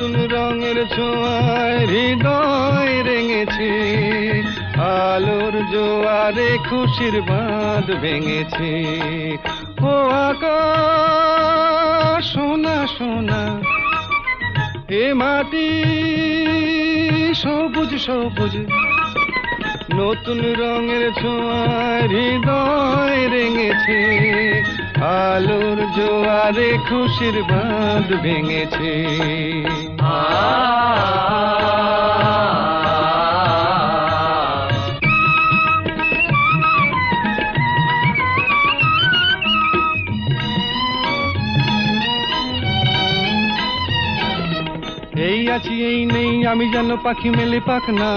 নতুন রঙের ছোঁয়ায় হৃদয় রেঙেছে, আলোর জোয়ারে খুশির বাঁধ ভেঙেছে। ও আকাশ সোনা সোনা, এ মাটি সবুজ সবুজ, নতুন রঙের ছোঁয়ায় হৃদয় রেঙেছে, আলোর জোয়ারে খুশির বাঁধ ভেঙেছে। এই আছি এই নেই, আমি যেন পাখি মেলে পাখনা।